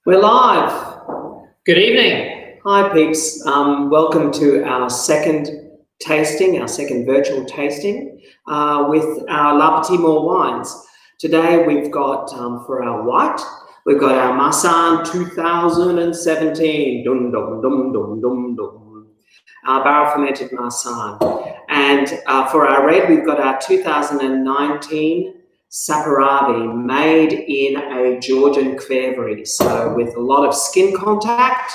We're live. Good evening. Hi peeps, welcome to our second tasting, our second virtual tasting with our La Petite More wines. Today we've got, for our white, we've got our Marsanne 2017, dum dum dum dum dum dum, our barrel fermented Marsanne. And for our red, we've got our 2019 Saperavi, made in a Georgian Kvevery, so with a lot of skin contact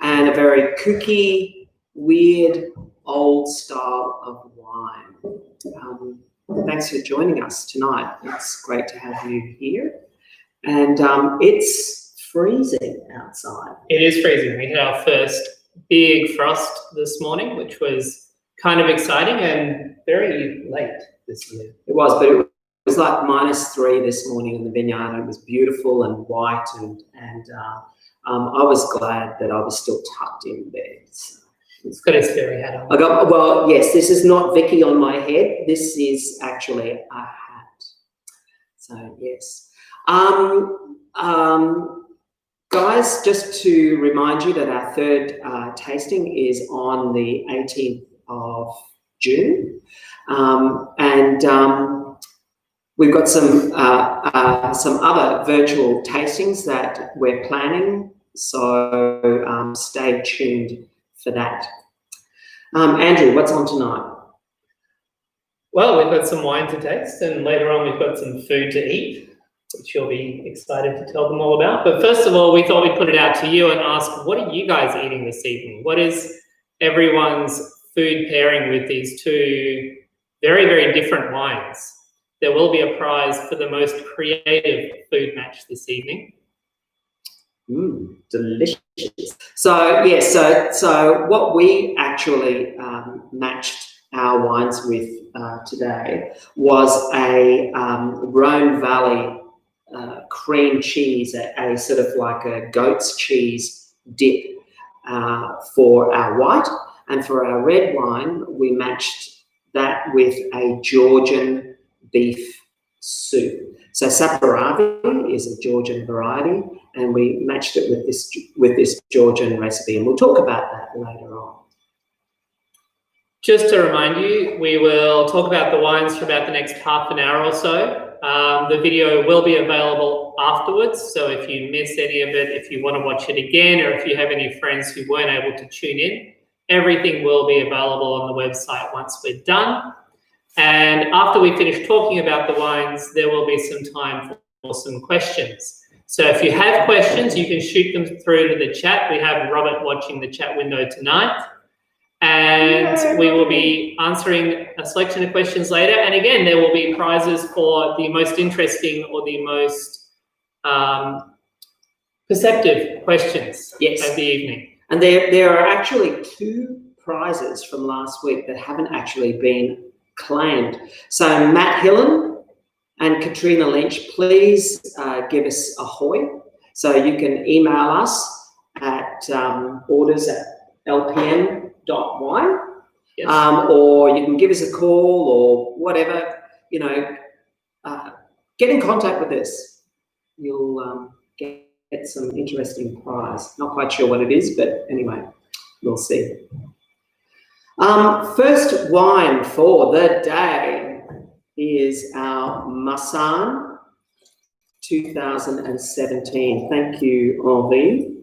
and a very kooky, weird, old style of wine. Thanks for joining us tonight. It's great to have you here. And it's freezing outside. It is freezing. We had our first big frost this morning, which was kind of exciting and very late this year. It was, but it was like -3 this morning in the vineyard. It was beautiful and white, and I was glad that I was still tucked in bed. So it's got its fairy hat on. Well, yes, this is not Vicky on my head. This is actually a hat. So yes. Guys, just to remind you that our third tasting is on the 18th of June. We've got some other virtual tastings that we're planning, so stay tuned for that. Andrew, what's on tonight? Well, we've got some wine to taste, and later on we've got some food to eat, which you'll be excited to tell them all about. But first of all, we thought we'd put it out to you and ask, what are you guys eating this evening? What is everyone's food pairing with these two very, very different wines? There will be a prize for the most creative food match this evening. Delicious. So yes, so what we actually matched our wines with today was a Rhone Valley cream cheese, a sort of like a goat's cheese dip for our white, and for our red wine we matched that with a Georgian beef soup. So Saperavi is a Georgian variety, and we matched it with this Georgian recipe, and we'll talk about that later on. Just to remind you, we will talk about the wines for about the next half an hour or so. The video will be available afterwards, so if you miss any of it, if you want to watch it again, or if you have any friends who weren't able to tune in, everything will be available on the website once we're done. And after we finish talking about the wines, there will be some time for some questions. So if you have questions, you can shoot them through to the chat. We have Robert watching the chat window tonight. And we will be answering a selection of questions later. And again, there will be prizes for the most interesting or the most perceptive questions of the evening. And there are actually 2 prizes from last week that haven't actually been claimed. So Matt Hillen and Katrina Lynch, please give us a hoy. So you can email us at orders@lpm.wine, yes. Or you can give us a call or whatever, get in contact with us. You'll get some interesting prize. Not quite sure what it is, but anyway, we'll see. First wine for the day is our Marsanne 2017. Thank you, Henri.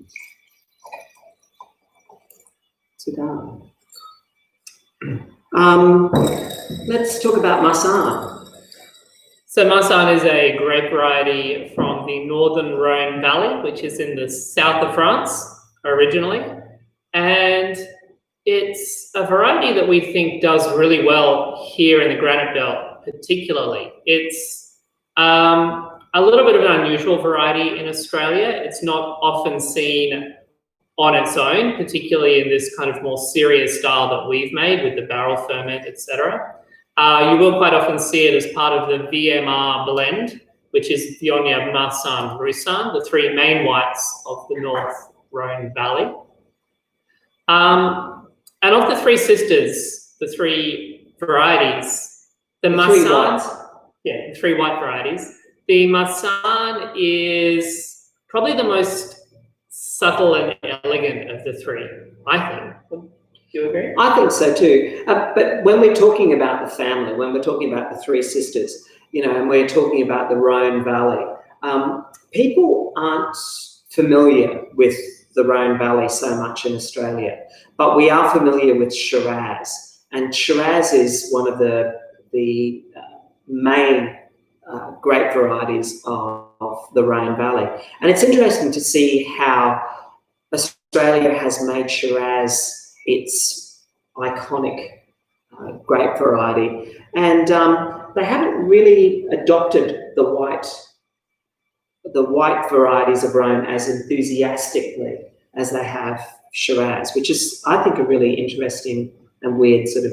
Sit down. Let's talk about Marsanne. So Marsanne is a grape variety from the northern Rhone Valley, which is in the south of France originally. And it's a variety that we think does really well here in the Granite Belt, particularly. It's a little bit of an unusual variety in Australia. It's not often seen on its own, particularly in this kind of more serious style that we've made with the barrel ferment, etc. You will quite often see it as part of the VMR blend, which is Viognier, Marsanne, Roussanne, the 3 main whites of the North Rhone Valley. And of the 3 sisters, the 3 varieties, the Marsanne, the 3 white varieties, the Marsanne is probably the most subtle and elegant of the three, I think. Do you agree? I think so too. But when we're talking about the family, when we're talking about the three sisters, and we're talking about the Rhone Valley, people aren't familiar with the Rhone Valley so much in Australia, but we are familiar with Shiraz, and Shiraz is one of the main grape varieties of the Rhone Valley. And it's interesting to see how Australia has made Shiraz its iconic grape variety, and they haven't really adopted the white varieties of Rhone as enthusiastically as they have Shiraz, which is, I think, a really interesting and weird sort of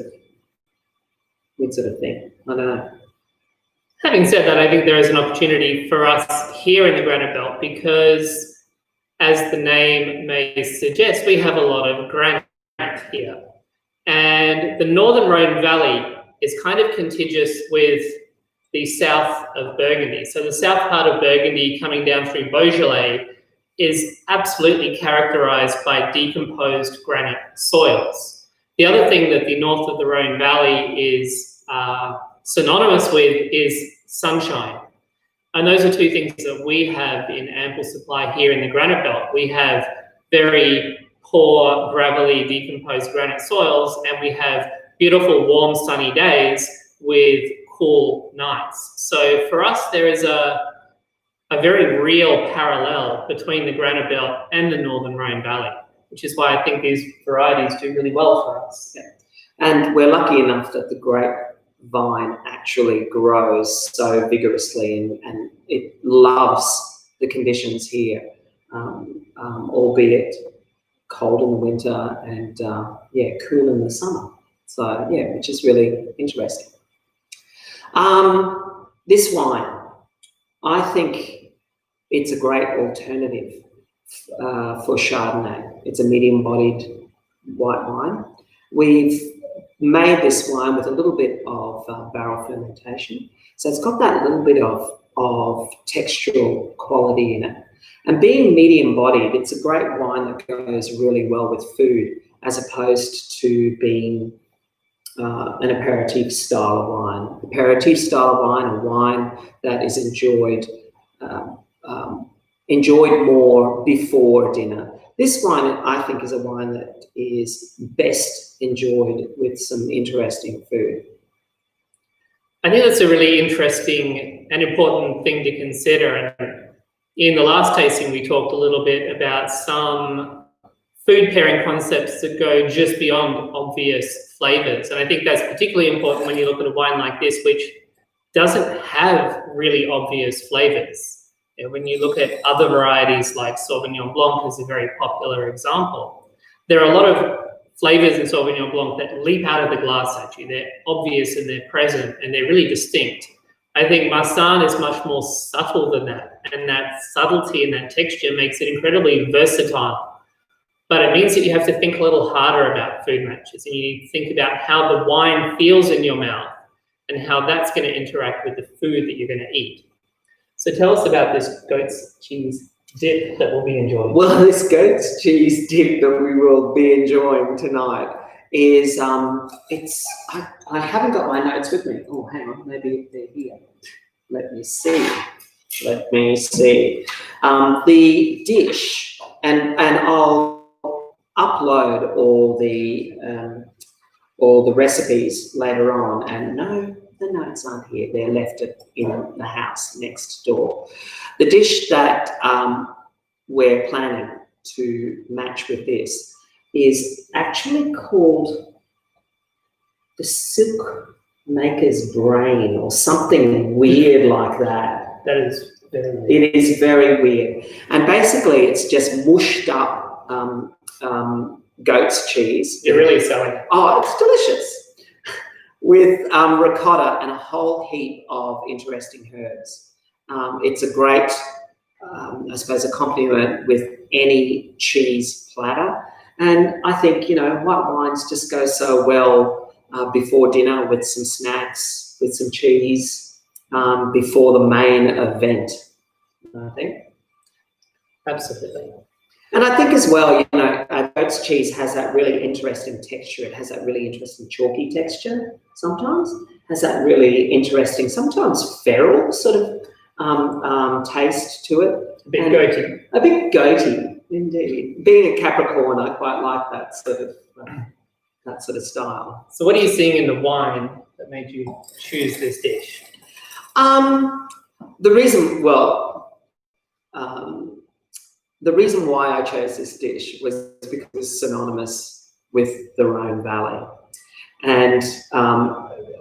thing. I don't know. Having said that, I think there is an opportunity for us here in the Granite Belt because, as the name may suggest, we have a lot of granite here. And the Northern Rhone Valley is kind of contiguous with the south of Burgundy. So the south part of Burgundy coming down through Beaujolais is absolutely characterized by decomposed granite soils. The other thing that the north of the Rhone Valley is synonymous with is sunshine. And those are two things that we have in ample supply here in the Granite Belt. We have very poor, gravelly, decomposed granite soils, and we have beautiful, warm, sunny days with cool nights. So for us, there is a very real parallel between the Granite Belt and the Northern Rhone Valley, which is why I think these varieties do really well for us. Yeah. And we're lucky enough that the grapevine actually grows so vigorously, and it loves the conditions here, albeit cold in the winter and cool in the summer. So yeah, which is really interesting. This wine, I think it's a great alternative for Chardonnay. It's a medium-bodied white wine. We've made this wine with a little bit of barrel fermentation. So it's got that little bit of textural quality in it. And being medium-bodied, it's a great wine that goes really well with food, as opposed to being an aperitif style of wine. Aperitif style of wine, a wine that is enjoyed more before dinner. This wine, I think, is a wine that is best enjoyed with some interesting food. I think that's a really interesting and important thing to consider. And in the last tasting, we talked a little bit about some food pairing concepts that go just beyond obvious flavors. And I think that's particularly important when you look at a wine like this, which doesn't have really obvious flavors. When you look at other varieties like Sauvignon Blanc is a very popular example, there are a lot of flavors in Sauvignon Blanc that leap out of the glass at you. They're obvious and they're present and they're really distinct. I think Marsanne is much more subtle than that, and that subtlety and that texture makes it incredibly versatile. But it means that you have to think a little harder about food matches, and you think about how the wine feels in your mouth and how that's going to interact with the food that you're going to eat. So tell us about this goat's cheese dip that we'll be enjoying. Well, this goat's cheese dip that we will be enjoying tonight is, I haven't got my notes with me. Oh, hang on, maybe they're here. Let me see. The dish, and I'll upload all the recipes later on, and no, the notes aren't here. They're left in the house next door. The dish that we're planning to match with this is actually called the silk maker's brain, or something weird like that. That is very weird. It is very weird. And basically it's just mushed up goat's cheese. You're really selling it. Oh, it's delicious. With ricotta and a whole heap of interesting herbs. It's a great, I suppose, accompaniment with any cheese platter. And I think, white wines just go so well before dinner with some snacks, with some cheese, before the main event, I think. Absolutely. And I think as well, goat's cheese has that really interesting texture. It has that really interesting chalky texture sometimes. Has that really interesting, sometimes feral sort of taste to it. A bit goaty. A bit goaty, indeed. Being a Capricorn, I quite like that sort of style. So what are you seeing in the wine that made you choose this dish? The reason why I chose this dish was because it was synonymous with the Rhone Valley, and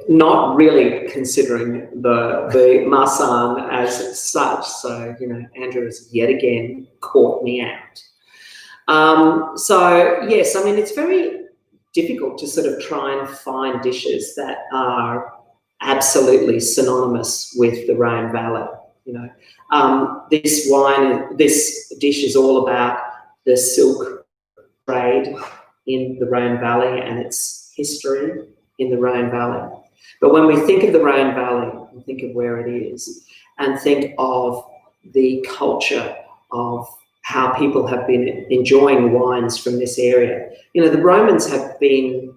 not really considering the Marsanne as such. So, Andrew has yet again caught me out. So yes, I mean, it's very difficult to sort of try and find dishes that are absolutely synonymous with the Rhone Valley. This dish is all about the silk trade in the Rhone Valley and its history in the Rhone Valley. But when we think of the Rhone Valley, we think of where it is and think of the culture of how people have been enjoying wines from this area. The Romans have been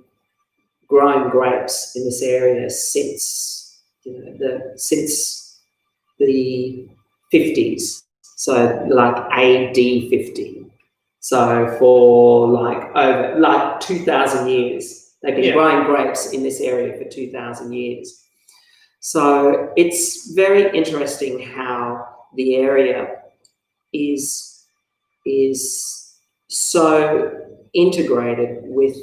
growing grapes in this area since the 50s, so like AD 50. So for over 2,000 years, they've been growing grapes in this area for 2,000 years. So it's very interesting how the area is so integrated with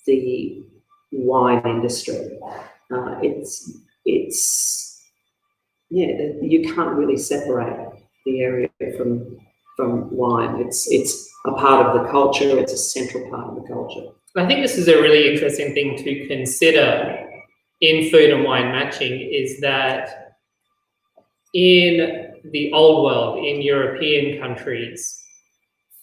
the wine industry. You can't really separate the area from wine. It's a part of the culture. It's a central part of the culture. I think this is a really interesting thing to consider in food and wine matching, is that in the old world, in European countries,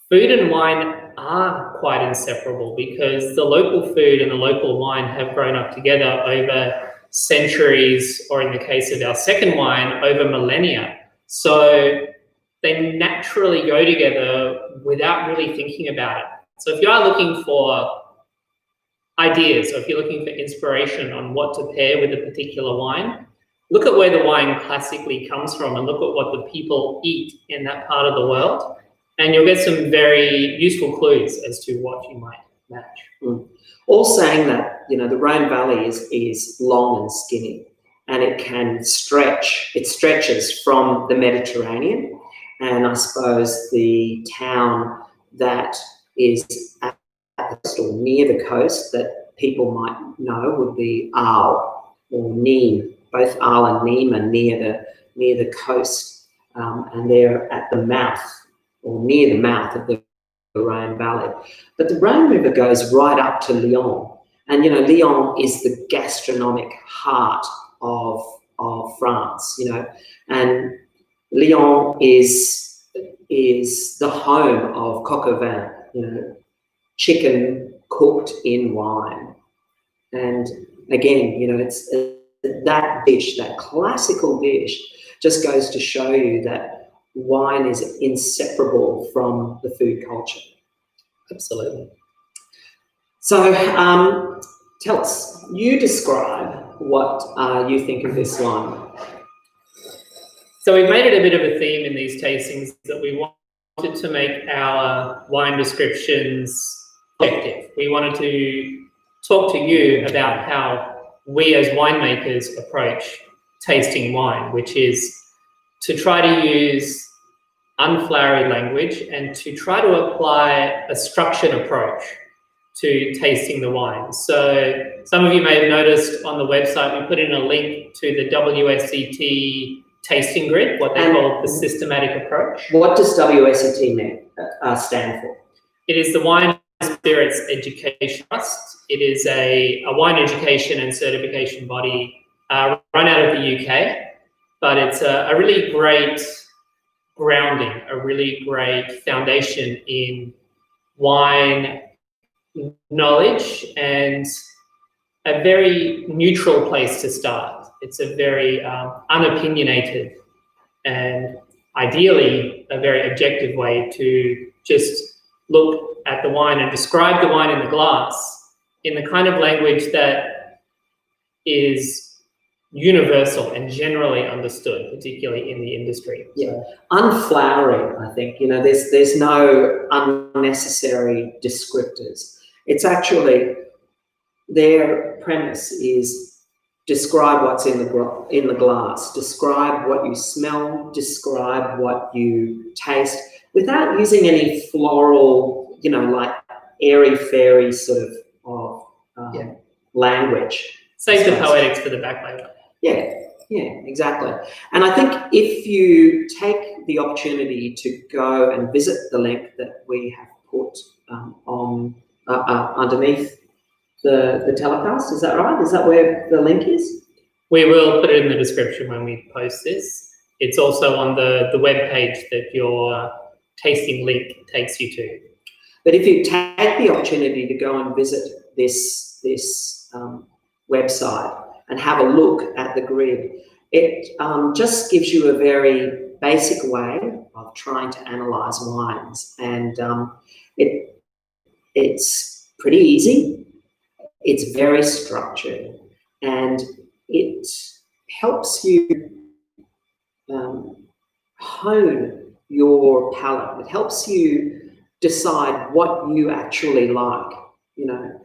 food and wine are quite inseparable because the local food and the local wine have grown up together over centuries, or in the case of our second wine, over millennia. So they naturally go together without really thinking about it. So if you are looking for ideas, or if you're looking for inspiration on what to pair with a particular wine, look at where the wine classically comes from and look at what the people eat in that part of the world, and you'll get some very useful clues as to what you might match. All saying that, the Rhone Valley is long and skinny, and it can stretch. It stretches from the Mediterranean, and I suppose the town that is at the coast or near the coast that people might know would be Arles or Nîmes. Both Arles and Nîmes are near the coast, and they're at the mouth or near the mouth of the Rhone Valley. But the Rhone River goes right up to Lyon, and Lyon is the gastronomic heart of France, and Lyon is the home of coq au vin, chicken cooked in wine. And again, it's that dish, that classical dish, just goes to show you that wine is inseparable from the food culture. Absolutely. So tell us, you describe what you think of this wine. So we've made it a bit of a theme in these tastings that we wanted to make our wine descriptions objective. We wanted to talk to you about how we as winemakers approach tasting wine, which is to try to use unflowery language and to try to apply a structured approach to tasting the wine. So some of you may have noticed on the website, we put in a link to the WCT tasting grid, what they call the systematic approach. What does WCT stand for? It is the Wine and Spirits Education Trust. It is a wine education and certification body run out of the UK, but it's a really great grounding, a really great foundation in wine knowledge and a very neutral place to start. It's a very unopinionated and ideally a very objective way to just look at the wine and describe the wine in the glass in the kind of language that is universal and generally understood, particularly in the industry. Yeah, unflowering, I think. You know, there's no unnecessary descriptors. It's actually, their premise is describe what's in the glass, describe what you smell, describe what you taste, without using any floral, you know, like airy-fairy sort of language. Save the poetics for the back later. Yeah, exactly. And I think if you take the opportunity to go and visit the link that we have put on underneath the telecast, is that right? Is that where the link is? We will put it in the description when we post this. It's also on the web page that your tasting link takes you to. But if you take the opportunity to go and visit this website and have a look at the grid, it just gives you a very basic way of trying to analyse wines, and it's pretty easy. It's very structured, and it helps you hone your palate. It helps you decide what you actually like. You know,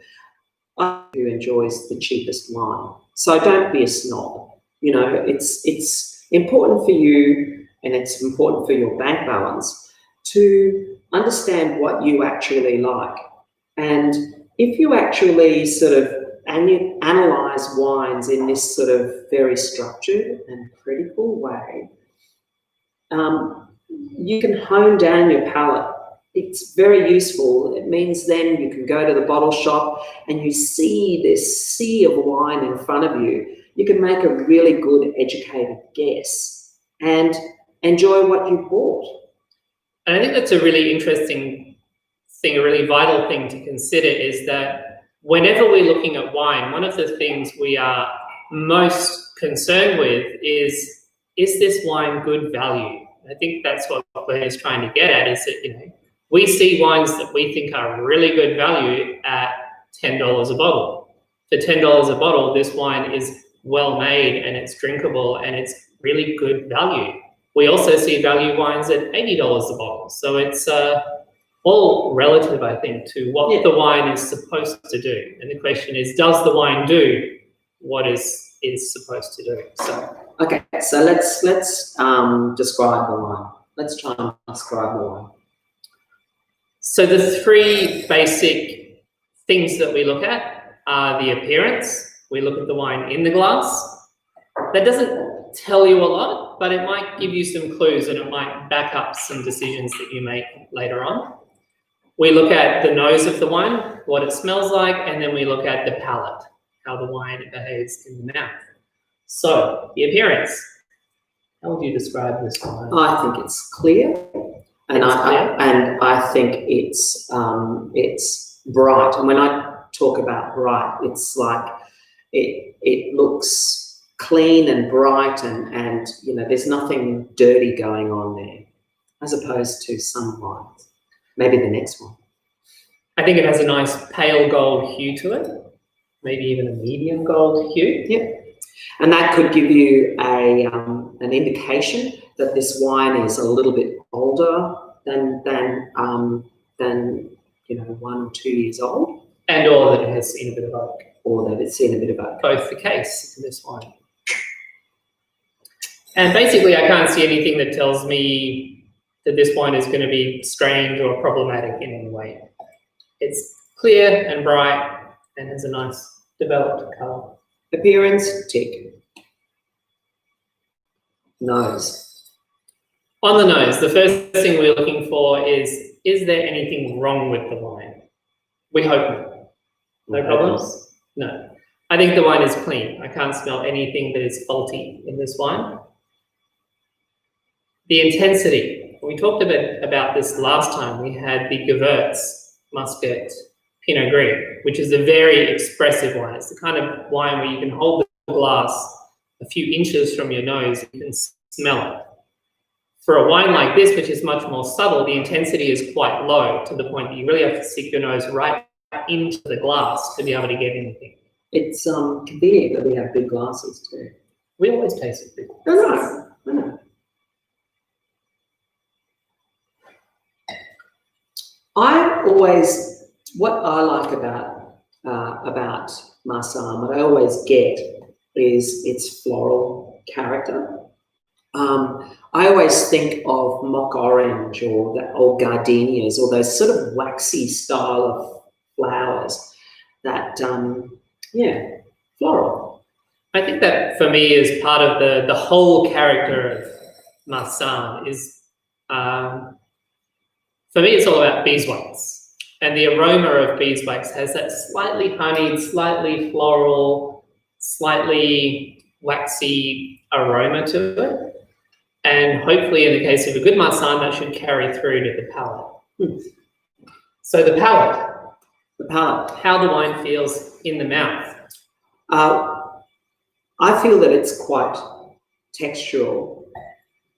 who enjoys the cheapest wine. So don't be a snob. You know, it's important for you, and it's important for your bank balance to understand what you actually like. And if you actually sort of analyze wines in this sort of very structured and critical way, you can hone down your palate. It's very useful. It means then you can go to the bottle shop and you see this sea of wine in front of you. You can make a really good educated guess and enjoy what you bought. And I think that's a really interesting thing, a really vital thing to consider, is that whenever we're looking at wine, one of the things we are most concerned with is this wine good value? I think that's what Claire's trying to get at, is that, you know, we see wines that we think are really good value at $10 a bottle. For $10 a bottle, this wine is well made and it's drinkable and it's really good value. We also see value wines at $80 a bottle. So it's all relative, I think, to what the wine is supposed to do. And the question is, does the wine do what is supposed to do? So okay, so let's describe the wine. Let's try and describe the wine. So the three basic things that we look at are the appearance. We look at the wine in the glass. That doesn't tell you a lot, but it might give you some clues and it might back up some decisions that you make later on. We look at the nose of the wine, what it smells like, and then we look at the palate, how the wine behaves in the mouth. So the appearance. How would you describe this wine? I think it's clear. And I think it's bright. And when I talk about bright, it's like it looks clean and bright, and you know, there's nothing dirty going on there, as opposed to some wines. Maybe the next one. I think it has a nice pale gold hue to it, maybe even a medium gold hue. Yeah, and that could give you an indication that this wine is a little bit older than 1 or 2 years old, and or that it has seen a bit of oak. Or that it's seen a bit of oak. Both the case in this wine. And basically, I can't see anything that tells me that this wine is going to be strange or problematic in any way. It's clear and bright and has a nice developed colour. Appearance, tick. Nose. On the nose, the first thing we're looking for is there anything wrong with the wine? We hope not. No problems? No. I think the wine is clean. I can't smell anything that is faulty in this wine. The intensity. We talked a bit about this last time. We had the Gewurz, Muscat, Pinot Gris, which is a very expressive wine. It's the kind of wine where you can hold the glass a few inches from your nose and you can smell it. For a wine like this, which is much more subtle, the intensity is quite low to the point that you really have to stick your nose right into the glass to be able to get anything. It's convenient that we have big glasses too. We always taste it big. I know. What I like about Marsanne, what I always get is its floral character. I always think of mock orange or gardenias or those sort of waxy style of flowers that, floral. I think that for me is part of the whole character of Marsanne is, for me, it's all about beeswax. And the aroma of beeswax has that slightly honeyed, slightly floral, slightly waxy aroma to it. And hopefully in the case of a good Marsanne, that should carry through to the palate. So the palate. How the wine feels in the mouth. I feel that it's quite textural,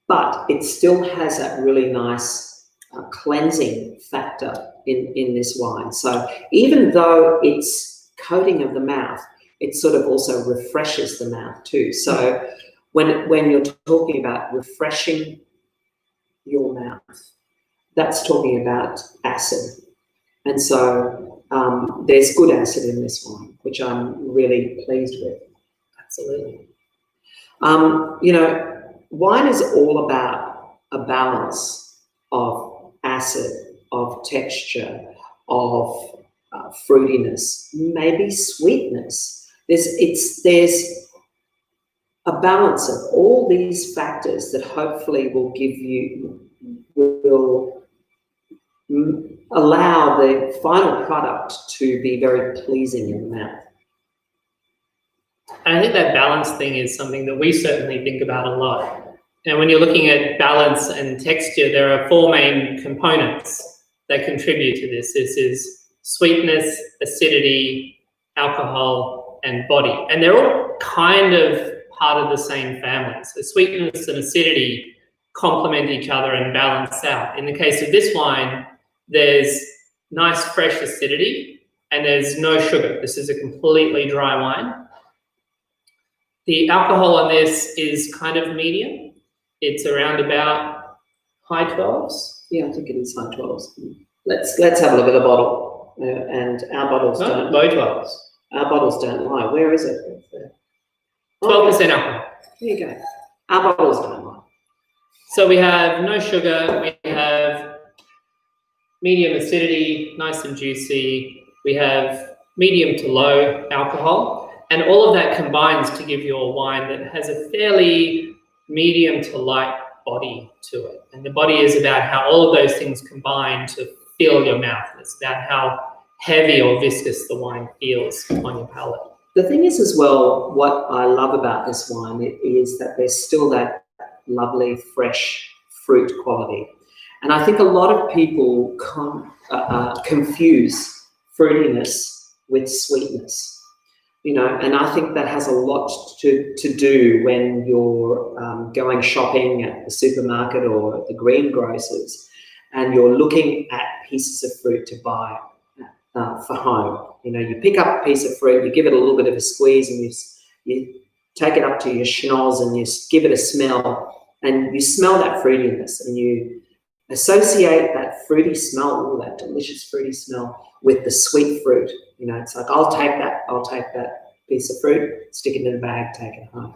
but it still has that really nice cleansing factor in this wine. So even though it's coating of the mouth, it sort of also refreshes the mouth too. So when you're talking about refreshing your mouth, that's talking about acid. And so there's good acid in this wine, which I'm really pleased with. Absolutely. Wine is all about a balance of acid, of texture, of fruitiness, maybe sweetness. There's a balance of all these factors that hopefully will allow the final product to be very pleasing in the mouth. And I think that balance thing is something that we certainly think about a lot. And when you're looking at balance and texture, there are four main components that contribute to this. This is sweetness, acidity, alcohol, and body. And they're all kind of part of the same family. So sweetness and acidity complement each other and balance out. In the case of this wine, there's nice fresh acidity and there's no sugar. This is a completely dry wine. The alcohol on this is kind of medium. It's around about high 12s. Yeah, I think it is high 12s. Let's have a look at the bottle. And our bottles don't. Low 12s. Our bottles don't lie. Where is it? 12% alcohol. There you go. Our bottles don't lie. So we have no sugar. We have medium acidity, nice and juicy. We have medium to low alcohol. And all of that combines to give you a wine that has a fairly medium to light body to it. And the body is about how all of those things combine to fill your mouth. It's about how heavy or viscous the wine feels on your palate. The thing is as well, what I love about this wine is that there's still that lovely fresh fruit quality. And I think a lot of people confuse fruitiness with sweetness. And I think that has a lot to do when you're going shopping at the supermarket or at the greengrocers and you're looking at pieces of fruit to buy for home. You pick up a piece of fruit, you give it a little bit of a squeeze and you take it up to your schnoz and you give it a smell and you smell that fruitiness and you associate that fruity smell, that delicious fruity smell with the sweet fruit. It's like, I'll take that piece of fruit, stick it in a bag, take it home.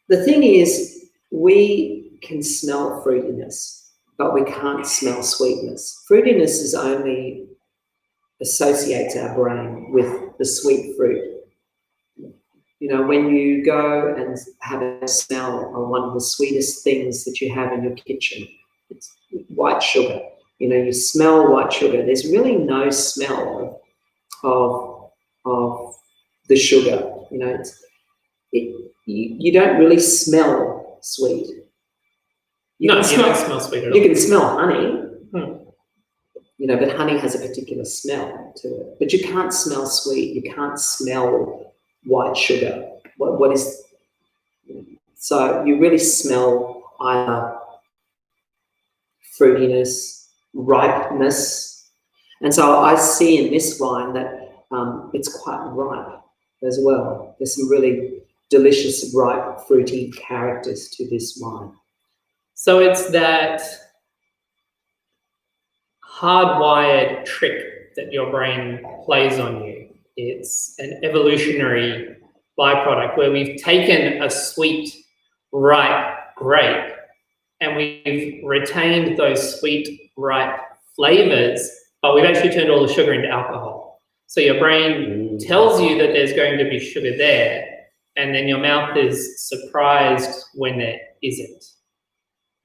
The thing is, we can smell fruitiness, but we can't smell sweetness. Fruitiness is only associates our brain with the sweet fruit. When you go and have a smell of one of the sweetest things that you have in your kitchen, it's white sugar. You smell white sugar. There's really no smell of the sugar. You don't really smell sweet. You don't smell sweet at all. You can smell honey, but honey has a particular smell to it. But you can't smell sweet. You can't smell white sugar. What is? So you really smell either fruitiness, ripeness. And so I see in this wine that it's quite ripe as well. There's some really delicious, ripe, fruity characters to this wine. So it's that hardwired trick that your brain plays on you. It's an evolutionary byproduct where we've taken a sweet, ripe grape and we've retained those sweet, ripe flavors, but we've actually turned all the sugar into alcohol. So your brain tells you that there's going to be sugar there, and then your mouth is surprised when there isn't.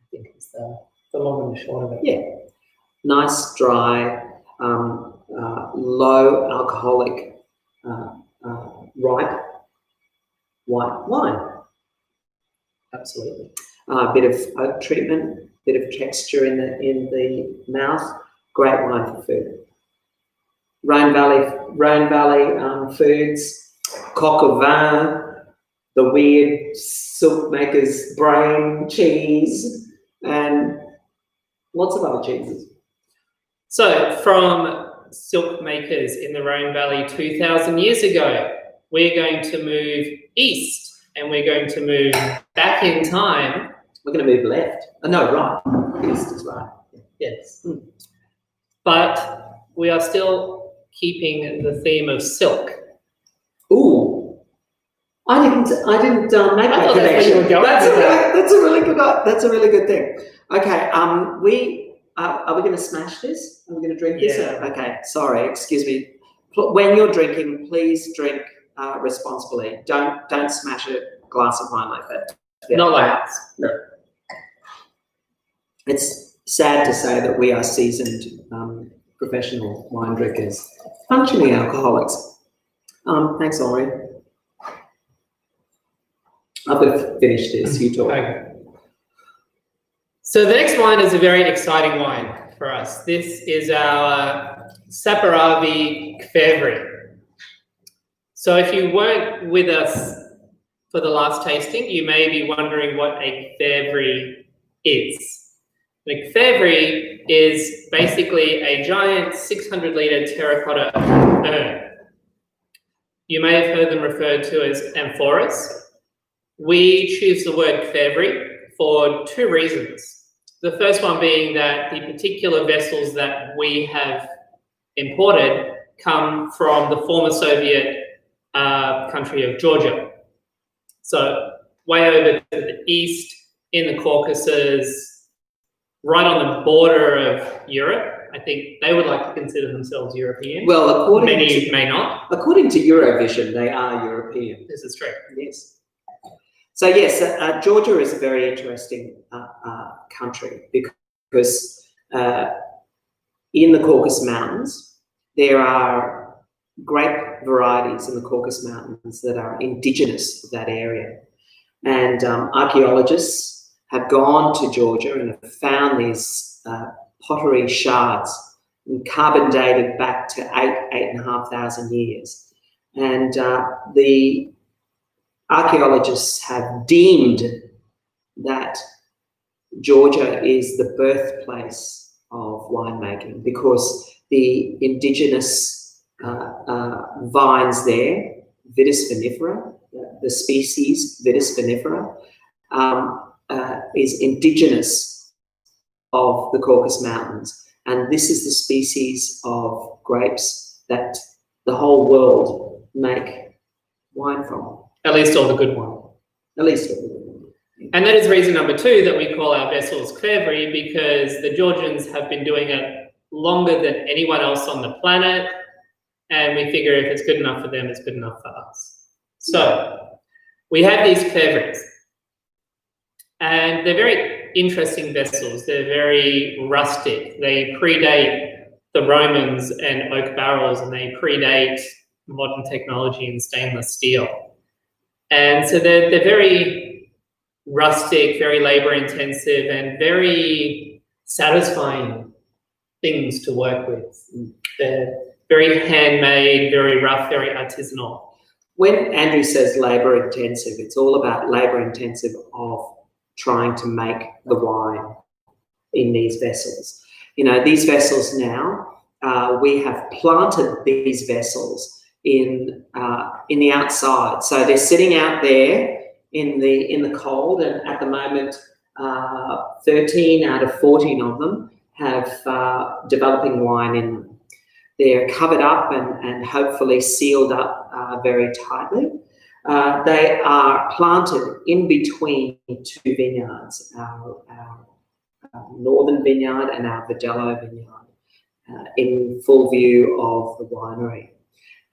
I think it's the long and the short of it. Yeah. Nice, dry, low alcoholic, ripe white wine. Absolutely. A bit of oak treatment, bit of texture in the mouth. Great wine for food. Rhone Valley foods, coq au vin, the weird silk maker's brain cheese, and lots of other cheeses. So from silk makers in the Rhone Valley 2,000 years ago, we're going to move east and we're going to move back in time. We're going to move left. No, right. East is right. Yes. But we are still keeping the theme of silk. Ooh. I didn't make that connection. That's a really good thing. Okay, are we going to smash this? Are we going to drink this? Yeah. Okay, sorry, excuse me. When you're drinking, please drink responsibly. Don't smash a glass of wine like that. Yeah. Not like us. No. It's sad to say that we are seasoned professional wine drinkers, functioning alcoholics. Thanks, Henri. I'm going to finish this. You talk. Okay. So the next wine is a very exciting wine for us. This is our Saperavi Kfevri. So if you weren't with us for the last tasting, you may be wondering what a Kfevri is. The Kfevri is basically a giant 600-litre terracotta urn. You may have heard them referred to as amphoras. We choose the word Kfevri for two reasons. The first one being that the particular vessels that we have imported come from the former Soviet country of Georgia. So way over to the east in the Caucasus, right on the border of Europe. I think they would like to consider themselves European. Well, many may not. According to Eurovision, they are European. This is true. Yes. So yes, Georgia is a very interesting country because in the Caucasus Mountains, there are grape varieties in the Caucasus Mountains that are indigenous to that area. And archaeologists have gone to Georgia and have found these pottery shards carbon dated back to 8,500 years. And the archaeologists have deemed that Georgia is the birthplace of winemaking because the indigenous vines there, Vitis vinifera, the species Vitis vinifera, is indigenous of the Caucasus Mountains. And this is the species of grapes that the whole world make wine from. At least all the good wine. At least all the good wine. And that is reason number two that we call our vessels Kfevri, because the Georgians have been doing it longer than anyone else on the planet. And we figure if it's good enough for them, it's good enough for us. So we have these Kfevris. And they're very interesting vessels. They're very rustic. They predate the Romans and oak barrels, and they predate modern technology and stainless steel. And so they're very rustic, very labor intensive, and very satisfying things to work with. They're very handmade, very rough, very artisanal. When Andrew says labor intensive, it's all about labor intensive of trying to make the wine in these vessels. These vessels now, we have planted these vessels in the outside. So they're sitting out there in the cold, and at the moment, 13 out of 14 of them have developing wine in them. They're covered up and hopefully sealed up very tightly. They are planted in between two vineyards, our northern vineyard and our Verdelho vineyard, in full view of the winery.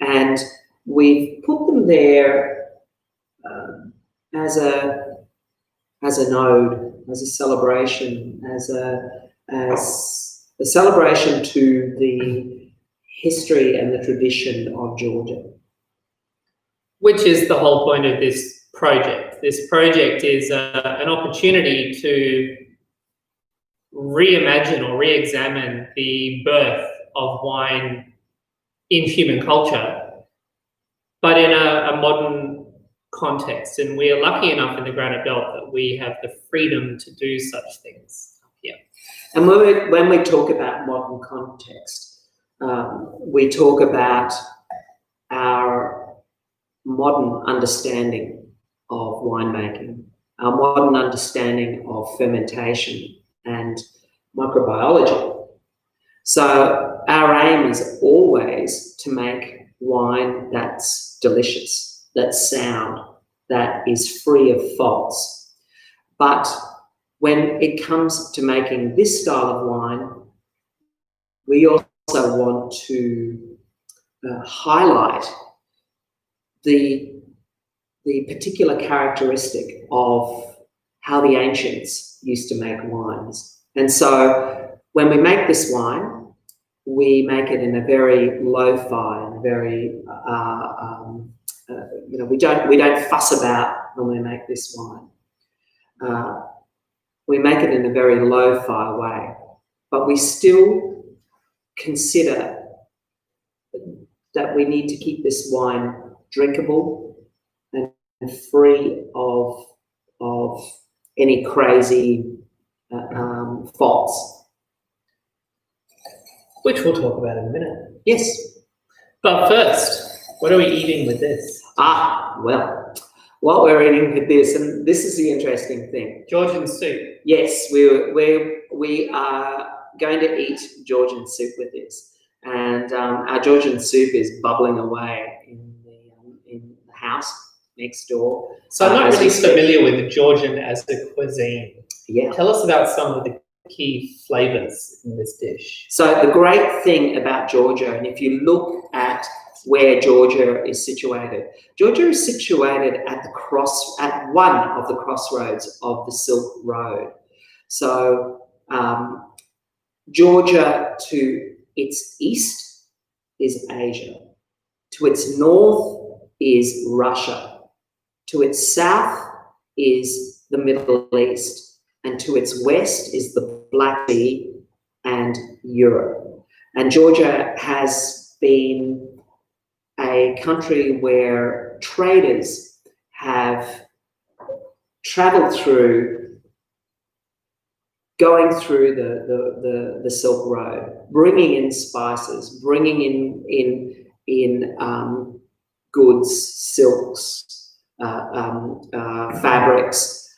And we've put them there as an ode, as a celebration, as a celebration to the history and the tradition of Georgia. Which is the whole point of this project. This project is an opportunity to reimagine or re-examine the birth of wine in human culture, but in a modern context. And we are lucky enough in the Granite Belt that we have the freedom to do such things here. And when we talk about modern context, we talk about our modern understanding of winemaking, our modern understanding of fermentation and microbiology. So our aim is always to make wine that's delicious, that's sound, that is free of faults. But when it comes to making this style of wine, we also want to highlight the particular characteristic of how the ancients used to make wines. And so when we make this wine, we make it in a very lo-fi and very, we don't fuss about when we make this wine. We make it in a very lo-fi way, but we still consider that we need to keep this wine drinkable and free of any crazy faults. Which we'll talk about in a minute. Yes. But first, what are we eating with this? Well, what we're eating with this, and this is the interesting thing. Georgian soup. Yes, we are going to eat Georgian soup with this. And our Georgian soup is bubbling away in the house next door. So I'm not really familiar with Georgian as a cuisine. Yeah. Tell us about some of the key flavours in this dish. So the great thing about Georgia, and if you look at where Georgia is situated at one of the crossroads of the Silk Road. So Georgia, to its east is Asia, to its north is Russia, to its south is the Middle East, and to its west is the Black Sea and Europe. And Georgia has been a country where traders have traveled through, going through the Silk Road, bringing in spices, bringing in goods, silks, fabrics,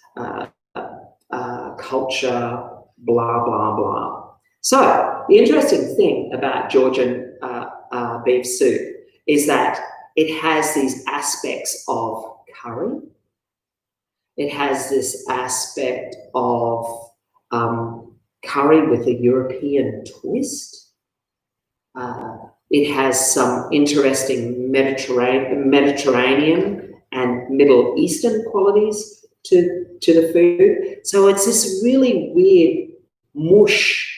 culture, blah, blah, blah. So the interesting thing about Georgian beef soup is that it has these aspects of curry. It has this aspect of curry with a European twist. It has some interesting Mediterranean and Middle Eastern qualities to the food. So it's this really weird mush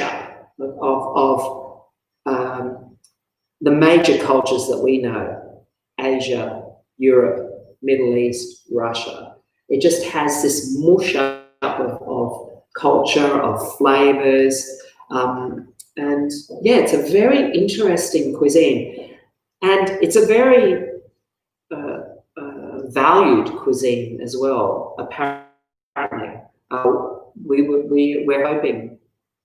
up of the major cultures that we know: Asia, Europe, Middle East, Russia. It just has this mush up of culture, of flavors, and yeah, it's a very interesting cuisine, and it's a very valued cuisine as well. Apparently, apparently. We're hoping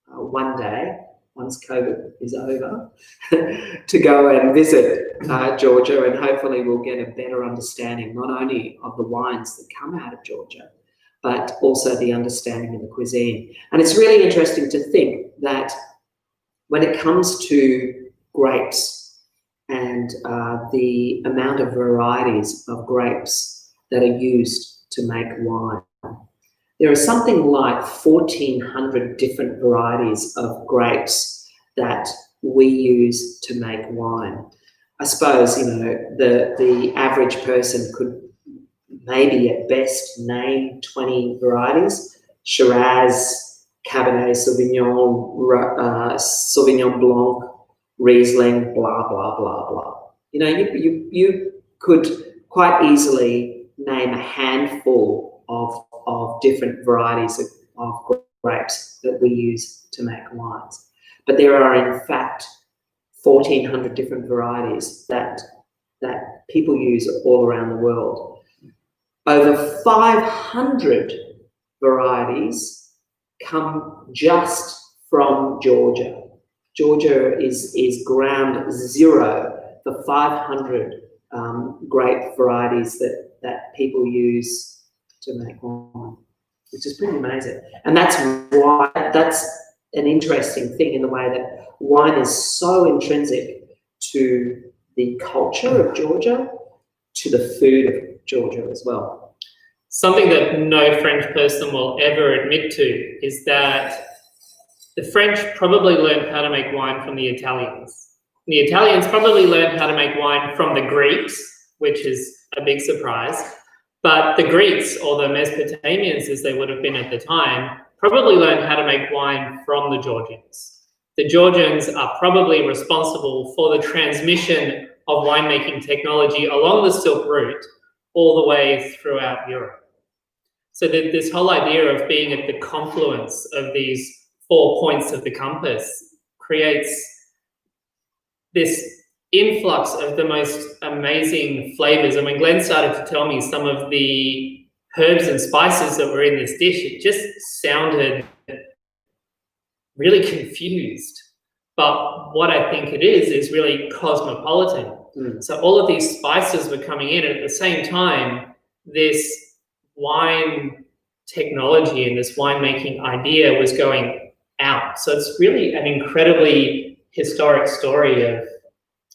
one day, once COVID is over, to go and visit Georgia, and hopefully we'll get a better understanding not only of the wines that come out of Georgia, but also the understanding of the cuisine. And it's really interesting to think that when it comes to grapes and the amount of varieties of grapes that are used to make wine, there are something like 1,400 different varieties of grapes that we use to make wine. I suppose, you know, the average person could maybe at best name 20 varieties: Shiraz, Cabernet Sauvignon, Sauvignon Blanc, Riesling, blah, blah, blah, blah. You know, you could quite easily name a handful of different varieties of grapes that we use to make wines. But there are, in fact, 1,400 different varieties that people use all around the world. Over 500 varieties come just from Georgia. Georgia is ground zero for 500 grape varieties that people use to make wine, which is pretty amazing. And that's why that's an interesting thing in the way that wine is so intrinsic to the culture of Georgia, to the food of Georgia as well. Something that no French person will ever admit to is that the French probably learned how to make wine from the Italians. The Italians probably learned how to make wine from the Greeks, which is a big surprise. But the Greeks, or the Mesopotamians as they would have been at the time, probably learned how to make wine from the Georgians. The Georgians are probably responsible for the transmission of winemaking technology along the Silk Route all the way throughout Europe. So this whole idea of being at the confluence of these 4 points of the compass creates this influx of the most amazing flavors. And when Glenn started to tell me some of the herbs and spices that were in this dish, it just sounded really confused. But what I think it is really cosmopolitan. So all of these spices were coming in, and at the same time, this wine technology and this winemaking idea was going out. So it's really an incredibly historic story of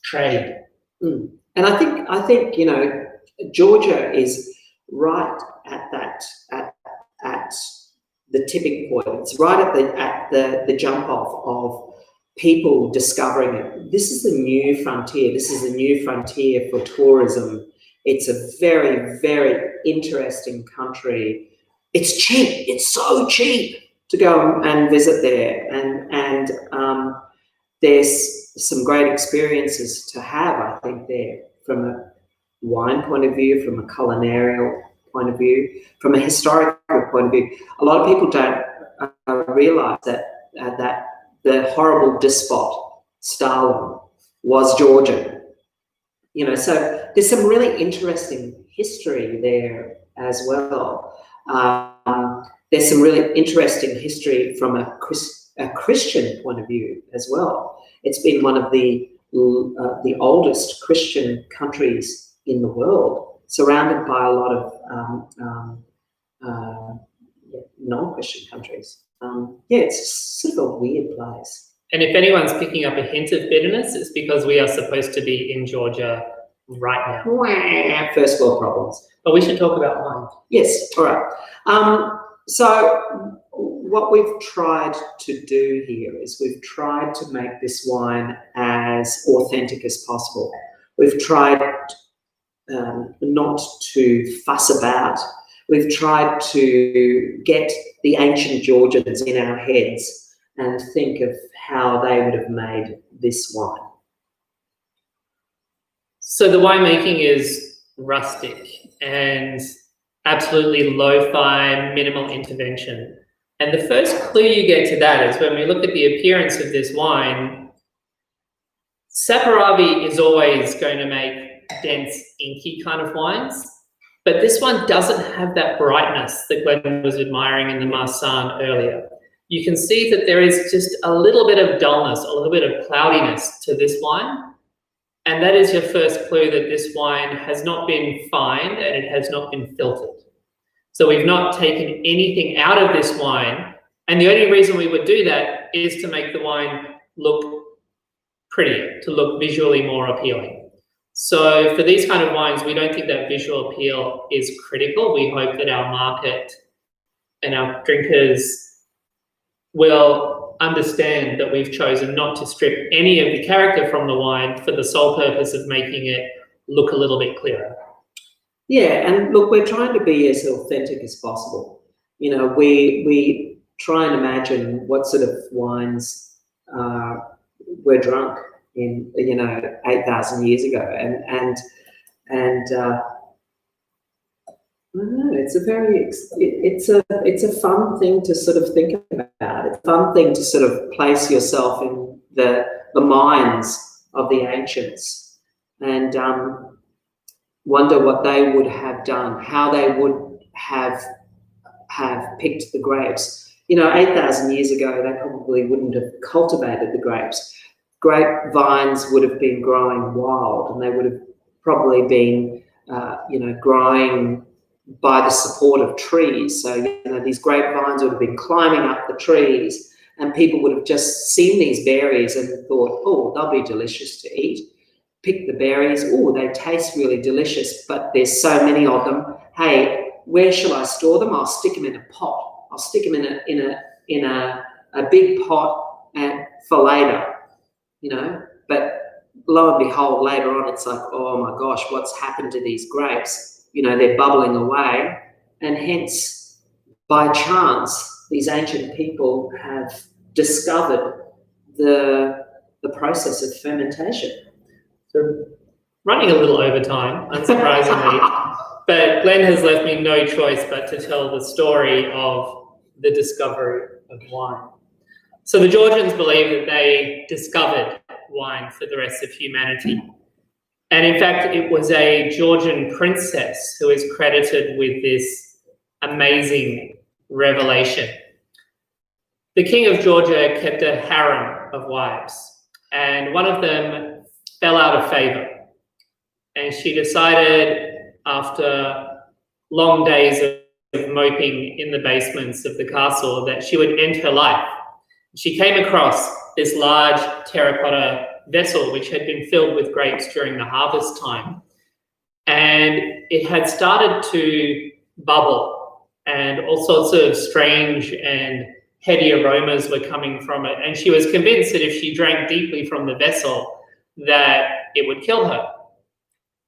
trade. And I think you know, Georgia is right at the tipping point. It's right at the jump off of people discovering it. This is the new frontier. This is the new frontier for tourism. It's a very, very interesting country. It's cheap. It's so cheap to go and visit there, and there's some great experiences to have, I think, there, from a wine point of view, from a culinary point of view, from a historical point of view. A lot of people don't realise that the horrible despot Stalin was Georgian. You know, so there's some really interesting history there as well. There's some really interesting history from a Christian point of view as well. It's been one of the oldest Christian countries in the world, surrounded by a lot of non-Christian countries. It's sort of a weird place. And if anyone's picking up a hint of bitterness, it's because we are supposed to be in Georgia right now. First world problems. But we should talk about wine. Yes, all right. So what we've tried to do here is we've tried to make this wine as authentic as possible. We've tried not to fuss about. We've tried to get the ancient Georgians in our heads and think of how they would have made this wine. So the winemaking is rustic and absolutely lo-fi, minimal intervention. And the first clue you get to that is when we look at the appearance of this wine. Saperavi is always going to make dense, inky kind of wines. But this one doesn't have that brightness that Glenn was admiring in the Marsanne earlier. You can see that there is just a little bit of dullness, a little bit of cloudiness to this wine. And that is your first clue that this wine has not been fined and it has not been filtered. So we've not taken anything out of this wine. And the only reason we would do that is to make the wine look prettier, to look visually more appealing. So for these kind of wines, we don't think that visual appeal is critical. We hope that our market and our drinkers will understand that we've chosen not to strip any of the character from the wine for the sole purpose of making it look a little bit clearer. Yeah, and look, we're trying to be as authentic as possible. You know, we try and imagine what sort of wines were drunk in, 8,000 years ago, and I don't know, it's a fun thing to sort of think about. It's a fun thing to sort of place yourself in the minds of the ancients and wonder what they would have done, how they would have picked the grapes. 8,000 years ago, they probably wouldn't have cultivated the grapes. Grapevines would have been growing wild, and they would have probably been, growing by the support of trees. So, these grapevines would have been climbing up the trees, and people would have just seen these berries and thought, oh, they'll be delicious to eat. Pick the berries. Oh, they taste really delicious, but there's so many of them. Hey, where shall I store them? I'll stick them in a pot. I'll stick them in a big pot for later, But lo and behold, later on, it's like, oh my gosh, what's happened to these grapes? They're bubbling away, and hence, by chance, these ancient people have discovered the process of fermentation. So running a little over time, unsurprisingly, but Glenn has left me no choice but to tell the story of the discovery of wine. So the Georgians believe that they discovered wine for the rest of humanity. And in fact, it was a Georgian princess who is credited with this amazing revelation. The king of Georgia kept a harem of wives, and one of them fell out of favor. And she decided, after long days of moping in the basements of the castle, that she would end her life. She came across this large terracotta vessel which had been filled with grapes during the harvest time, and it had started to bubble, and all sorts of strange and heady aromas were coming from it, and she was convinced that if she drank deeply from the vessel that it would kill her.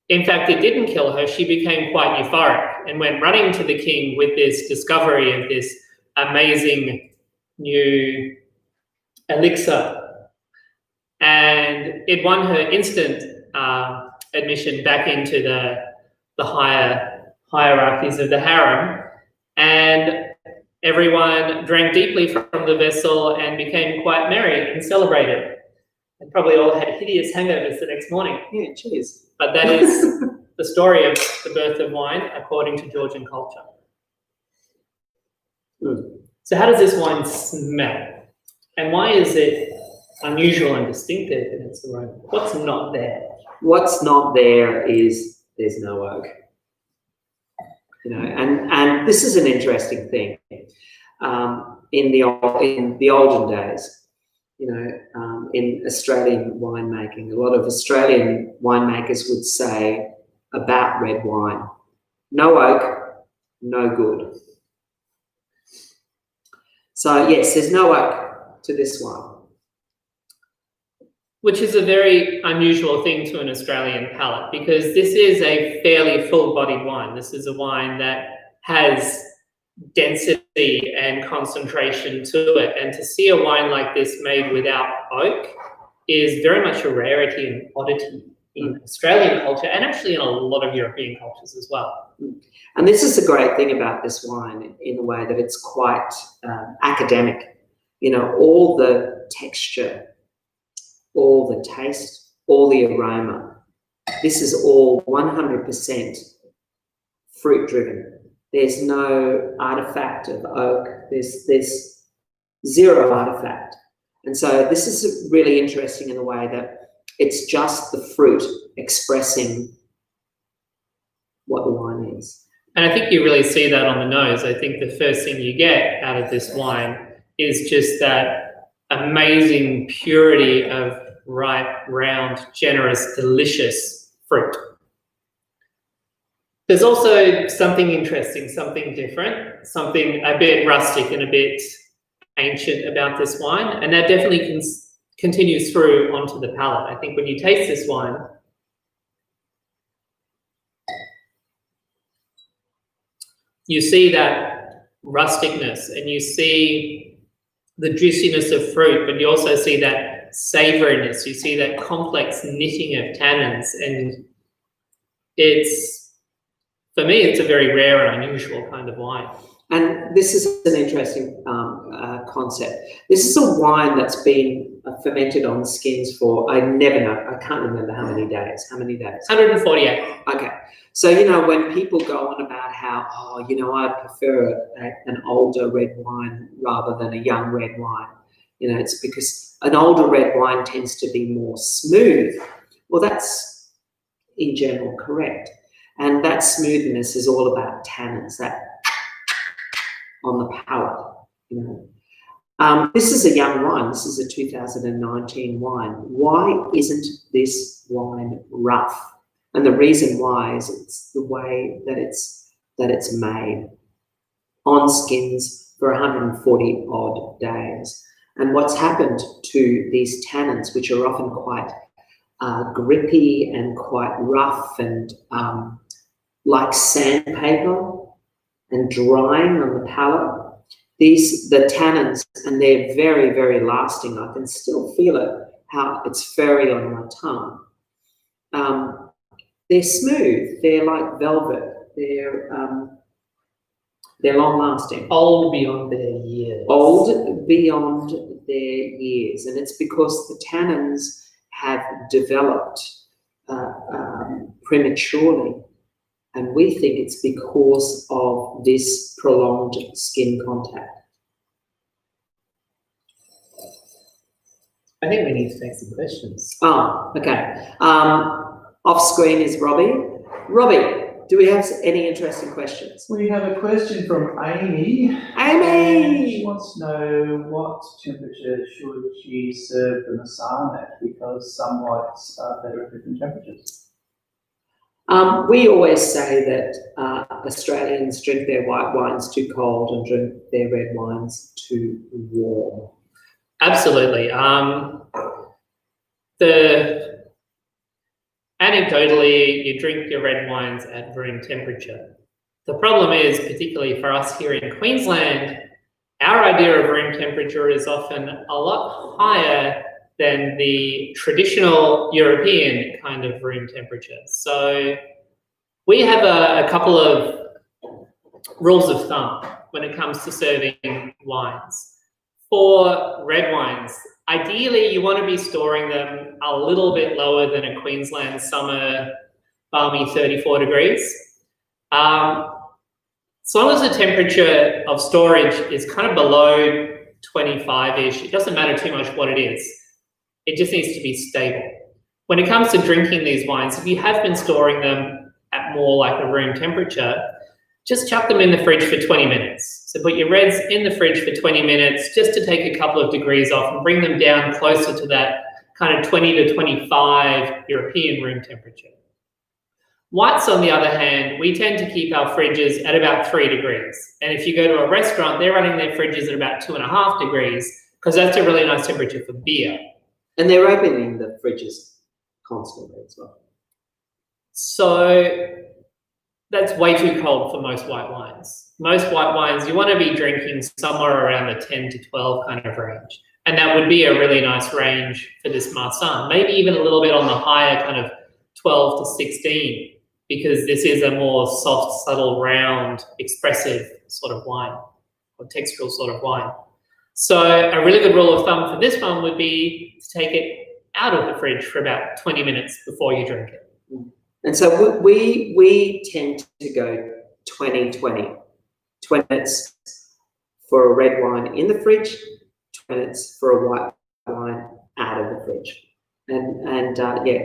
In fact, it didn't kill her. She became quite euphoric and went running to the king with this discovery of this amazing new elixir. And it won her instant admission back into the higher hierarchies of the harem. And everyone drank deeply from the vessel and became quite merry and celebrated. And probably all had hideous hangovers the next morning. Yeah, cheers. But that is the story of the birth of wine according to Georgian culture. So how does this wine smell? And why is it unusual and distinctive in its aroma? What's not there? What's not there is there's no oak. And this is an interesting thing. In the olden days, in Australian winemaking, a lot of Australian winemakers would say about red wine, no oak, no good. So yes, there's no oak to this wine. Which is a very unusual thing to an Australian palate, because this is a fairly full-bodied wine. This is a wine that has density and concentration to it. And to see a wine like this made without oak is very much a rarity and oddity in Australian culture, and actually in a lot of European cultures as well. And this is the great thing about this wine, in the way that it's quite academic. All the texture, all the taste, all the aroma, this is all 100% fruit driven. There's no artifact of oak. There's zero artifact. And so this is really interesting in the way that it's just the fruit expressing what the wine is. And I think you really see that on the nose. I think the first thing you get out of this wine is just that amazing purity of ripe, round, generous, delicious fruit. There's also something interesting, something different, something a bit rustic and a bit ancient about this wine, and that definitely continues through onto the palate. I think when you taste this wine, you see that rusticness and you see the juiciness of fruit, but you also see that savouriness, you see that complex knitting of tannins, and it's, for me, it's a very rare and unusual kind of wine. And this is an interesting concept. This is a wine that's been fermented on skins for, I never know, I can't remember how many days. How many days? 148. Okay. So, you know, when people go on about how, oh, you know, I prefer an older red wine rather than a young red wine, you know, it's because an older red wine tends to be more smooth. Well, that's in general correct. And that smoothness is all about tannins, that on the palate, you know. This is a young wine. This is a 2019 wine. Why isn't this wine rough? And the reason why is it's the way that it's made on skins for 140 odd days. And what's happened to these tannins, which are often quite grippy and quite rough and like sandpaper and drying on the palate, the tannins, and they're very, very lasting. I can still feel it, how it's furry on my tongue. They're smooth, they're like velvet, they're long lasting. Old beyond their years. Old beyond their years. And it's because the tannins have developed prematurely. And we think it's because of this prolonged skin contact. I think we need to take some questions. Oh, okay. Off screen is Robbie. Robbie, do we have any interesting questions? We have a question from Amy. Amy! She wants to know what temperature should she serve the Marsanne at, because some whites are better at different temperatures. We always say that Australians drink their white wines too cold and drink their red wines too warm. Absolutely. Anecdotally, you drink your red wines at room temperature. The problem is, particularly for us here in Queensland, our idea of room temperature is often a lot higher than the traditional European kind of room temperature. So we have a couple of rules of thumb when it comes to serving wines. For red wines, ideally you want to be storing them a little bit lower than a Queensland summer balmy 34 degrees. As long as the temperature of storage is kind of below 25-ish, it doesn't matter too much what it is. It just needs to be stable. When it comes to drinking these wines, if you have been storing them at more like a room temperature, just chuck them in the fridge for 20 minutes. So put your reds in the fridge for 20 minutes just to take a couple of degrees off and bring them down closer to that kind of 20 to 25 European room temperature. Whites, on the other hand, we tend to keep our fridges at about 3 degrees. And if you go to a restaurant, they're running their fridges at about 2.5 degrees because that's a really nice temperature for beer. And they're opening the fridges constantly as well. So that's way too cold for most white wines. Most white wines, you want to be drinking somewhere around the 10 to 12 kind of range. And that would be a really nice range for this Marsanne. Maybe even a little bit on the higher kind of 12 to 16, because this is a more soft, subtle, round, expressive sort of wine, or textural sort of wine. So a really good rule of thumb for this one would be to take it out of the fridge for about 20 minutes before you drink it. And so we tend to go 20-20. 20 minutes for a red wine in the fridge, 20 minutes for a white wine out of the fridge. And yeah,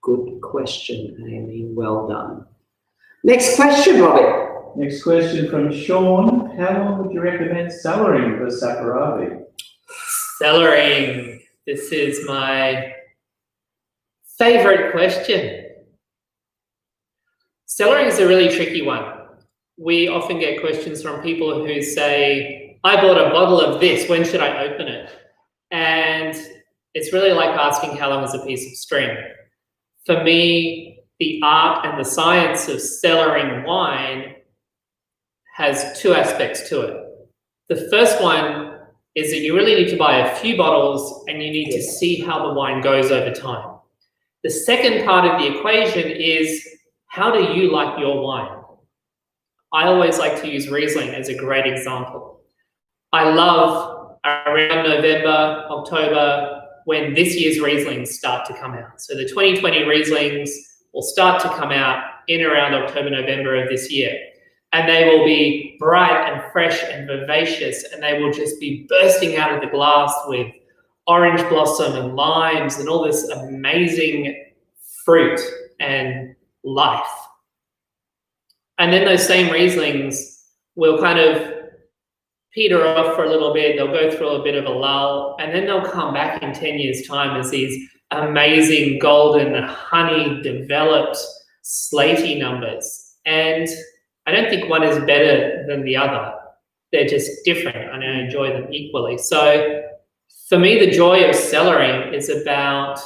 good question, Amy. Well done. Next question, Robbie. Next question from Sean. How long would you recommend cellaring for Saperavi? Cellaring. This is my favorite question. Cellaring is a really tricky one. We often get questions from people who say, I bought a bottle of this, when should I open it? And it's really like asking how long is a piece of string. For me, the art and the science of cellaring wine has two aspects to it. The first one is that you really need to buy a few bottles and you need to see how the wine goes over time. The second part of the equation is, how do you like your wine? I always like to use Riesling as a great example. I love around November, October, when this year's Rieslings start to come out. So the 2020 Rieslings will start to come out in around October, November of this year. And they will be bright and fresh and vivacious, and they will just be bursting out of the glass with orange blossom and limes and all this amazing fruit and life. And then those same Rieslings will kind of peter off for a little bit. They'll go through a bit of a lull, and then they'll come back in 10 years' time as these amazing golden honey developed slaty numbers. And I don't think one is better than the other. They're just different, and I enjoy them equally. So for me, the joy of cellaring is about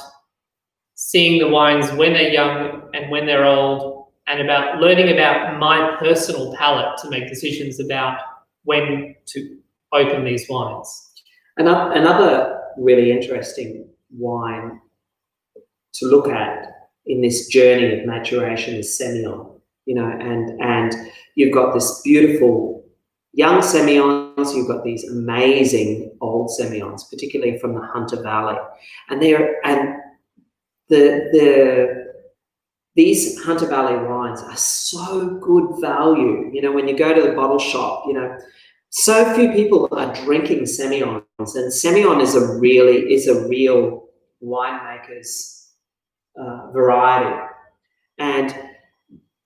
seeing the wines when they're young and when they're old, and about learning about my personal palate to make decisions about when to open these wines. Another really interesting wine to look at in this journey of maturation is Semillon. You know, and you've got this beautiful young Semillons, you've got these amazing old Semillons, particularly from the Hunter Valley, and these Hunter Valley wines are so good value. You know, when you go to the bottle shop, you know, so few people are drinking Semillons, and Semillon is a real winemaker's variety, and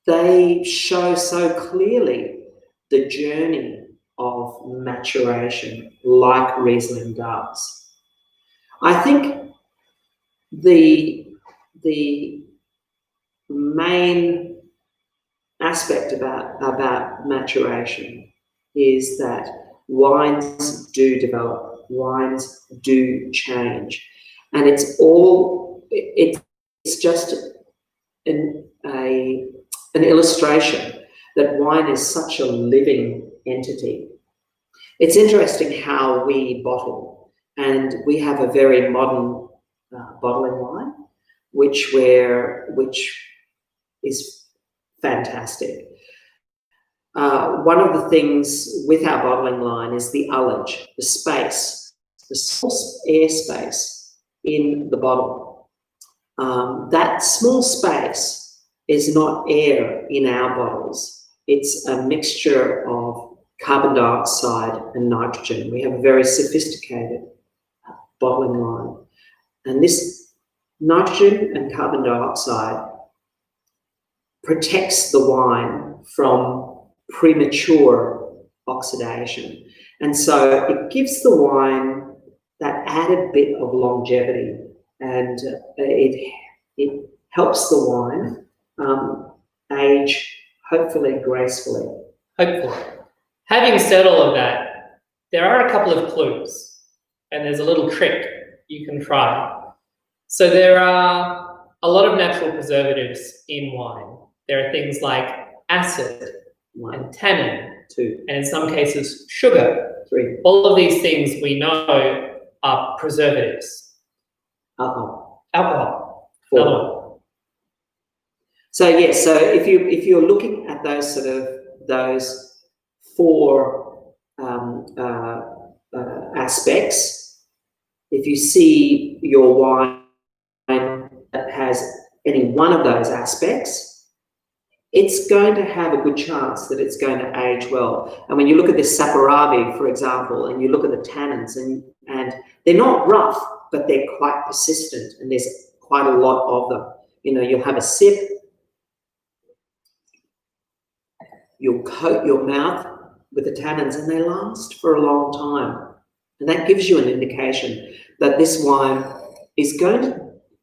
they show so clearly the journey of maturation like Riesling does. I think the main aspect about maturation is that wines do develop, wines do change, and it's just an illustration that wine is such a living entity. It's interesting how we bottle, and we have a very modern bottling line, which is fantastic. One of the things with our bottling line is the ullage, the space, the small air space in the bottle. That small space is not air in our bottles. It's a mixture of carbon dioxide and nitrogen. We have a very sophisticated bottling line. And this nitrogen and carbon dioxide protects the wine from premature oxidation. And so it gives the wine that added bit of longevity, and it helps the wine age hopefully gracefully. Hopefully. Having said all of that, there are a couple of clues, and there's a little trick you can try. So there are a lot of natural preservatives in wine. There are things like acid, and tannin, 2, and in some cases sugar. 3. All of these things we know are preservatives. Alcohol. 4. Another one. So yes, so if you're looking at those 4 aspects, if you see your wine that has any one of those aspects, it's going to have a good chance that it's going to age well. And when you look at this Saperavi, for example, and you look at the tannins, and they're not rough, but they're quite persistent, and there's quite a lot of them. You know, you'll have a sip, you'll coat your mouth with the tannins, and they last for a long time. And that gives you an indication that this wine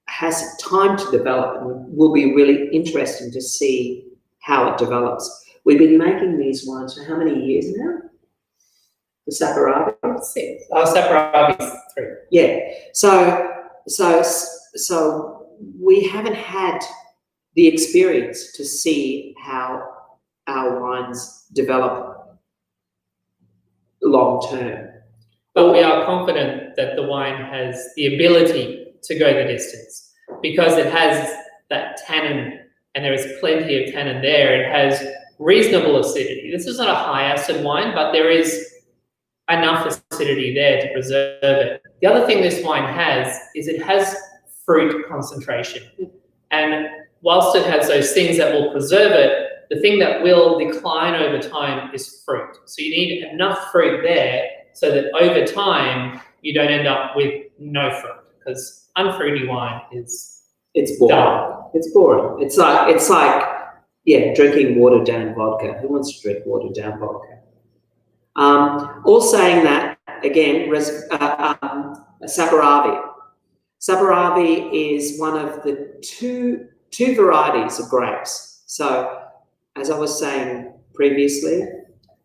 has time to develop, and will be really interesting to see how it develops. We've been making these wines for how many years now? The Saperavi? 6. Saperavi is 3. Yeah. So we haven't had the experience to see how our wines develop long term. But we are confident that the wine has the ability to go the distance because it has that tannin, and there is plenty of tannin there. It has reasonable acidity. This is not a high acid wine, but there is enough acidity there to preserve it. The other thing this wine has is it has fruit concentration. And whilst it has those things that will preserve it, the thing that will decline over time is fruit. So you need enough fruit there so that over time you don't end up with no fruit, because unfruity wine it's boring. dull. It's boring. It's like drinking watered down vodka. Who wants to drink watered down vodka? All saying that, again, Saperavi. Saperavi is one of the two varieties of grapes. So, as I was saying previously,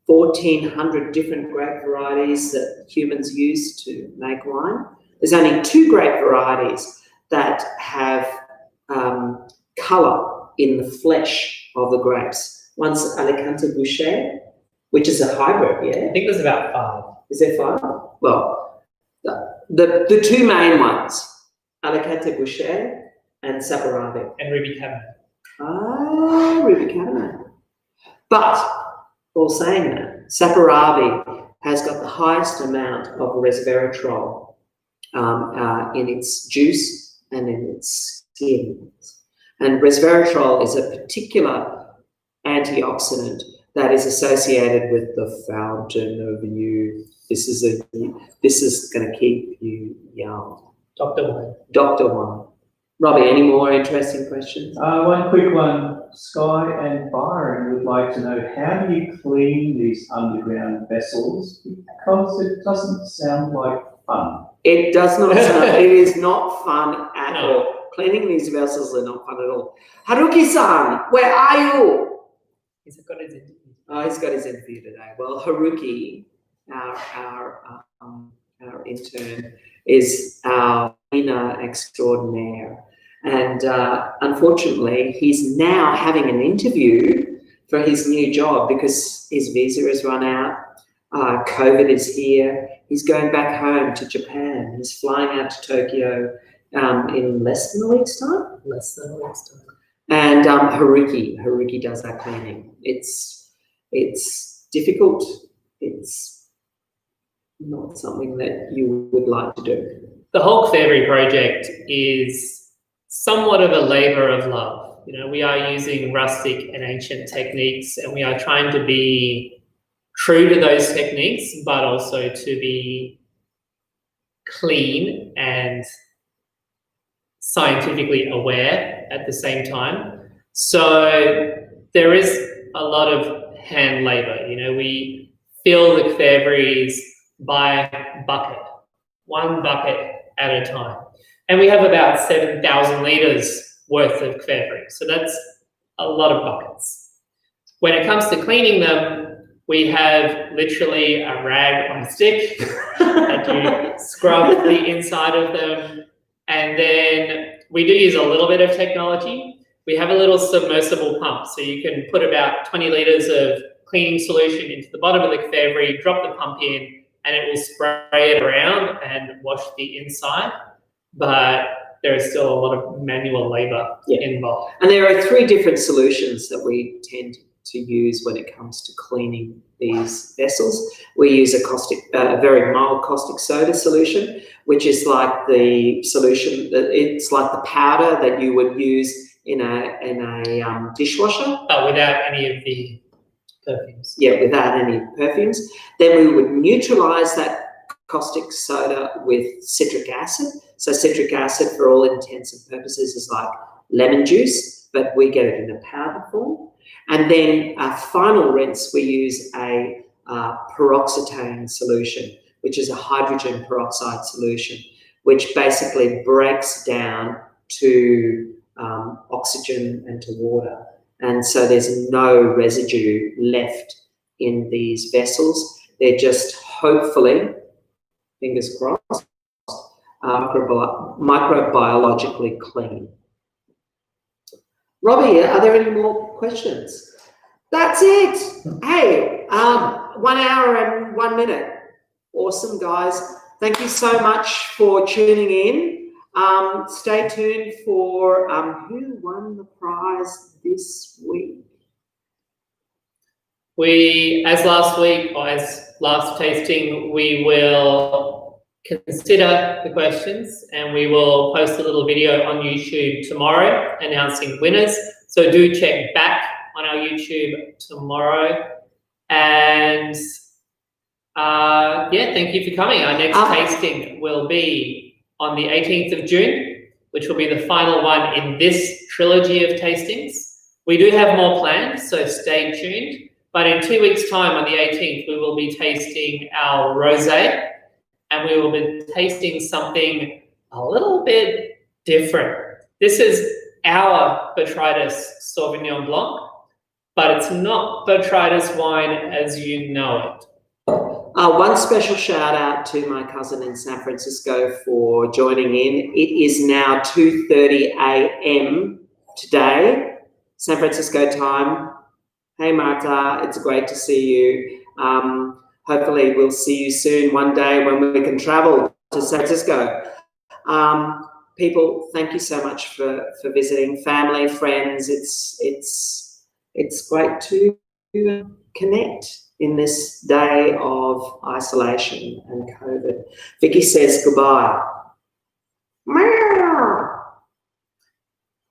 1,400 different grape varieties that humans use to make wine. There's only 2 grape varieties that have colour in the flesh of the grapes. One's Alicante Boucher, which is a hybrid, yeah? I think there's about 5. Is there 5? Well, the 2 main ones, Alicante Boucher and Saperavi. And Ruby Cabernet. Ah, Ruby Cabernet. But, all saying that, Saperavi has got the highest amount of resveratrol in its juice and in its skin. And resveratrol is a particular antioxidant that is associated with the fountain of youth. This is going to keep you young. Dr. One. Robbie, any more interesting questions? One quick one. Sky and Byron would like to know, how do you clean these underground vessels? Because it doesn't sound like fun. It does not sound, it is not fun at all. Cleaning these vessels are not fun at all. Haruki-san, where are you? He's got his interview. Oh, he's got his interview today. Well, Haruki, our intern, is our cleaner extraordinaire. And unfortunately, he's now having an interview for his new job because his visa has run out. COVID is here. He's going back home to Japan. He's flying out to Tokyo in less than a week's time. And Haruki does our cleaning. It's difficult. It's not something that you would like to do. The whole Fairy project is somewhat of a labour of love. You know, we are using rustic and ancient techniques, and we are trying to be true to those techniques, but also to be clean and scientifically aware at the same time. So there is a lot of hand labour. You know, we fill the clairvoyants by bucket, 1 bucket at a time. And we have about 7,000 litres worth of clairvoyants. So that's a lot of buckets. When it comes to cleaning them, we have literally a rag on a stick that you scrub the inside of them. And then we do use a little bit of technology. We have a little submersible pump. So you can put about 20 litres of cleaning solution into the bottom of the clairvoyant, drop the pump in, and it will spray it around and wash the inside. But there is still a lot of manual labour involved. And there are 3 different solutions that we tend to use when it comes to cleaning these vessels. We use a very mild caustic soda solution, which is like the solution, it's like the powder that you would use in a dishwasher. But without any of the perfumes. Yeah, without any perfumes. Then we would neutralise that caustic soda with citric acid. So citric acid, for all intents and purposes, is like lemon juice, but we get it in a powder form. And then a final rinse, we use a peroxetane solution, which is a hydrogen peroxide solution, which basically breaks down to oxygen and to water. And so there's no residue left in these vessels. They're just hopefully, fingers crossed, microbiologically clean. Robbie, are there any more questions? That's it. Hey, 1 hour and 1 minute. Awesome, guys. Thank you so much for tuning in. Stay tuned for who won the prize this week. As last week, or as last tasting, we will consider the questions and we will post a little video on YouTube tomorrow announcing winners. So do check back on our YouTube tomorrow. And yeah, thank you for coming. Our next tasting will be on the 18th of June, which will be the final one in this trilogy of tastings. We do have more planned, so stay tuned. But in 2 weeks' time, on the 18th, we will be tasting our rosé, and we will be tasting something a little bit different. This is our Botrytis Sauvignon Blanc, but it's not Botrytis wine as you know it. One special shout out to my cousin in San Francisco for joining in. It is now 2:30 a.m. today, San Francisco time. Hey Marta, it's great to see you. Hopefully we'll see you soon one day when we can travel to San Francisco. People, thank you so much for visiting. Family, friends, it's great to connect in this day of isolation and COVID. Vicky says goodbye. Meow.